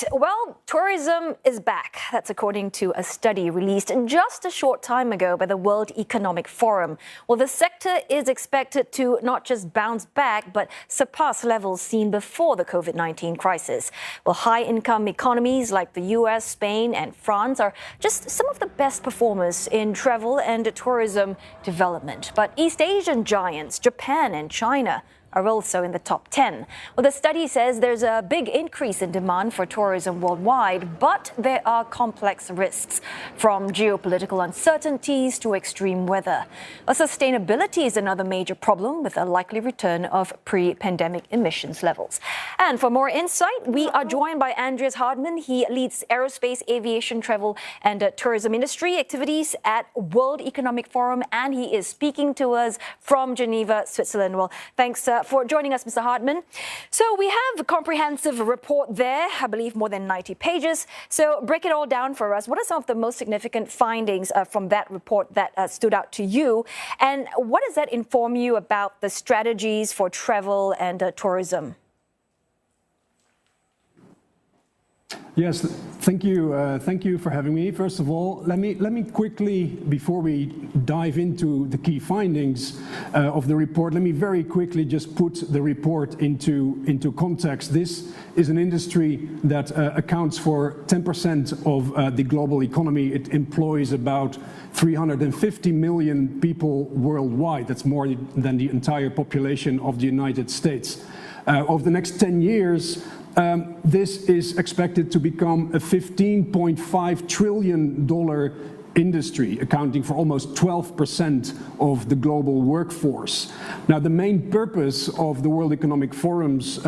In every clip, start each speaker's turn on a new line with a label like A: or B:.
A: right. Well, tourism is back. That's according to a study released just a short time ago by the World Economic Forum. Well, the sector is expected to not just bounce back, but surpass levels seen before the COVID-19 crisis. Well, high-income economies like the US, Spain, and France are just some of the best performers in travel and tourism development. But East Asian giants, Japan and China, are also in the top 10. Well, the study says there's a big increase in demand for tourism worldwide, but there are complex risks, from geopolitical uncertainties to extreme weather. Sustainability is another major problem, with a likely return of pre-pandemic emissions levels. And for more insight, we are joined by Andreas Hardeman. He leads aerospace, aviation, travel and tourism industry activities at World Economic Forum, and he is speaking to us from Geneva, Switzerland. Well, thanks for joining us, Mr. Hardeman. So we have a comprehensive report there, I believe more than 90 pages. So break it all down for us. What are some of the most significant findings from that report that stood out to you? And what does that inform you about the strategies for travel and tourism?
B: Yes, thank you. Thank you for having me. First of all, let me quickly, before we dive into the key findings of the report, let me very quickly just put the report into context. This is an industry that accounts for 10% of the global economy. It employs about 350 million people worldwide. That's more than the entire population of the United States. Over the next 10 years, this is expected to become a $15.5 trillion industry, accounting for almost 12% of the global workforce. Now, the main purpose of the World Economic Forum's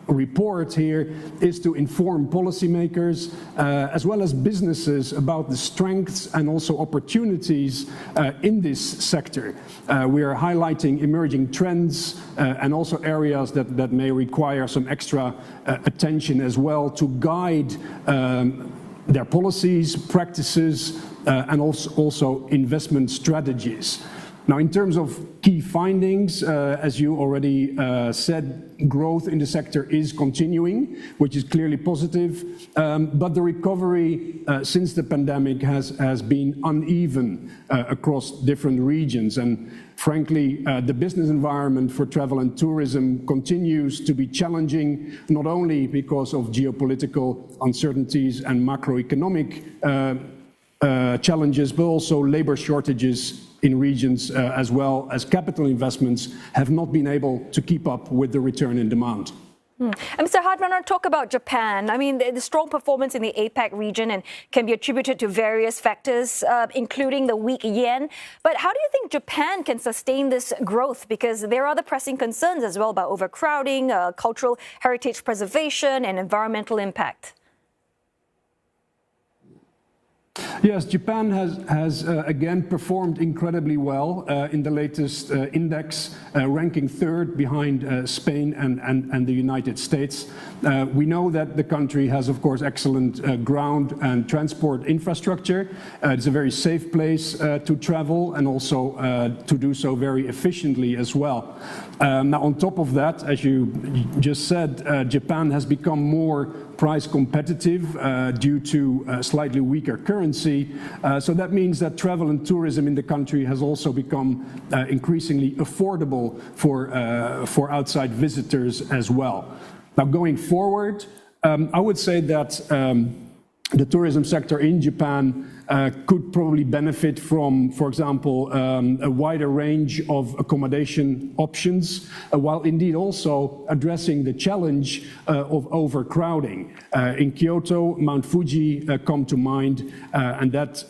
B: report here is to inform policymakers as well as businesses about the strengths and also opportunities in this sector. We are highlighting emerging trends and also areas that may require some extra attention as well to guide their policies, practices, and also investment strategies. Now, in terms of key findings, as you already said, growth in the sector is continuing, which is clearly positive, but the recovery since the pandemic has been uneven across different regions. And frankly, the business environment for travel and tourism continues to be challenging, not only because of geopolitical uncertainties and macroeconomic challenges, but also labor shortages in regions as well as capital investments have not been able to keep up with the return in demand.
A: And Mr. Hardeman, I want to talk about Japan. I mean, the strong performance in the APAC region and can be attributed to various factors, including the weak yen. But how do you think Japan can sustain this growth? Because there are other pressing concerns as well about overcrowding, cultural heritage preservation and environmental impact.
B: Yes, Japan has again performed incredibly well in the latest index, ranking third behind Spain and the United States. We know that the country has, of course, excellent ground and transport infrastructure. It's a very safe place to travel and also to do so very efficiently as well. Now, on top of that, as you just said, Japan has become more price competitive due to a slightly weaker currency. So that means that travel and tourism in the country has also become increasingly affordable for outside visitors as well. Now, going forward, I would say that the tourism sector in Japan could probably benefit from, for example, a wider range of accommodation options, while indeed also addressing the challenge of overcrowding. In Kyoto, Mount Fuji come to mind, and that,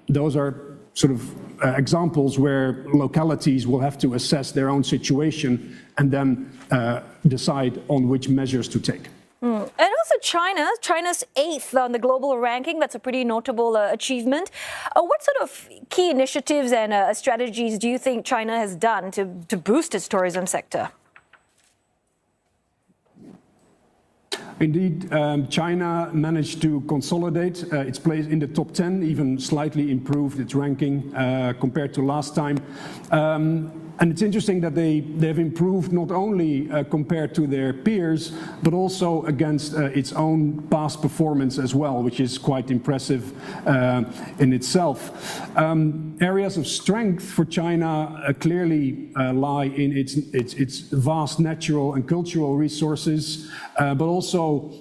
B: those are sort of examples where localities will have to assess their own situation and then decide on which measures to take.
A: And also China's 8th on the global ranking. That's a pretty notable achievement. What sort of key initiatives and strategies do you think China has done to boost its tourism sector?
B: Indeed, China managed to consolidate its place in the top 10, even slightly improved its ranking compared to last time. And it's interesting that they've improved not only compared to their peers, but also against its own past performance as well, which is quite impressive in itself. Areas of strength for China clearly lie in its vast natural and cultural resources, but also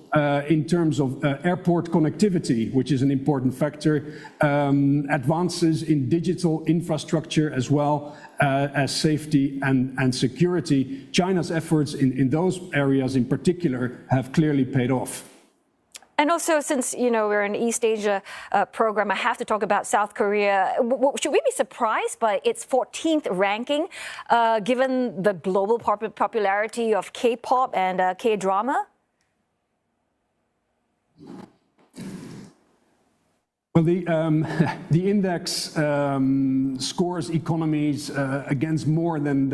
B: in terms of airport connectivity, which is an important factor, advances in digital infrastructure as well as safety and security. China's efforts in those areas in particular have clearly paid off.
A: And also, since we're an East Asia program, I have to talk about South Korea. Should we be surprised by its 14th ranking, given the global popularity of K-pop and K-drama?
B: Well, the index scores economies against more than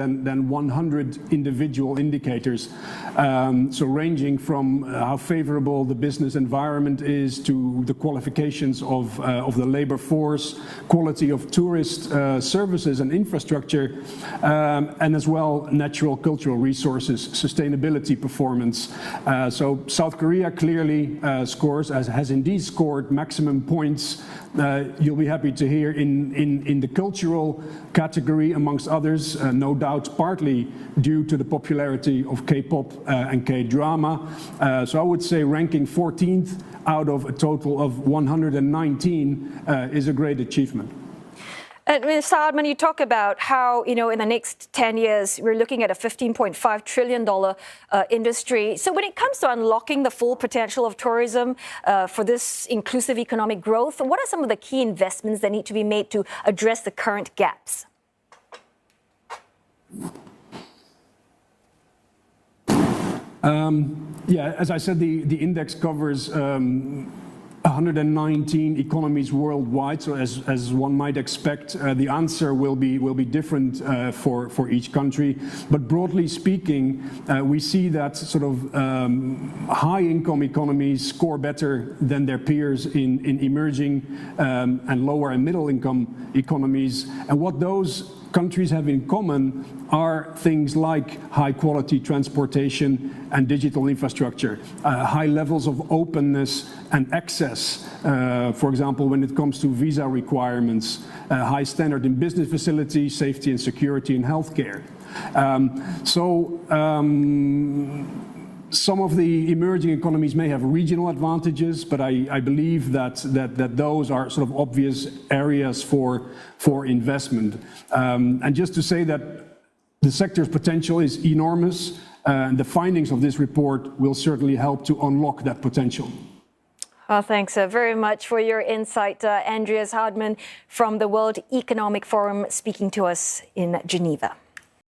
B: 100 individual indicators, so ranging from how favorable the business environment is to the qualifications of the labor force, quality of tourist services and infrastructure, and as well natural cultural resources, sustainability performance. So South Korea clearly has indeed scored maximum points. You'll be happy to hear in the cultural category, amongst others, no doubt partly due to the popularity of K-pop and K-drama. So I would say ranking 14th out of a total of 119 is a great achievement.
A: Mr. Hardeman, you talk about how, in the next 10 years, we're looking at a $15.5 trillion industry. So when it comes to unlocking the full potential of tourism for this inclusive economic growth, what are some of the key investments that need to be made to address the current gaps?
B: Yeah, as I said, the index covers 119 economies worldwide, so as one might expect, the answer will be different for each country. But broadly speaking, we see that sort of high-income economies score better than their peers in emerging and lower and middle-income economies. And what those countries have in common are things like high-quality transportation and digital infrastructure, high levels of openness and access, for example, when it comes to visa requirements, high standard in business facilities, safety and security in healthcare. Some of the emerging economies may have regional advantages, but I believe that those are sort of obvious areas for investment. And just to say that the sector's potential is enormous, and the findings of this report will certainly help to unlock that potential.
A: Well, thanks very much for your insight, Andreas Hardeman from the World Economic Forum, speaking to us in Geneva.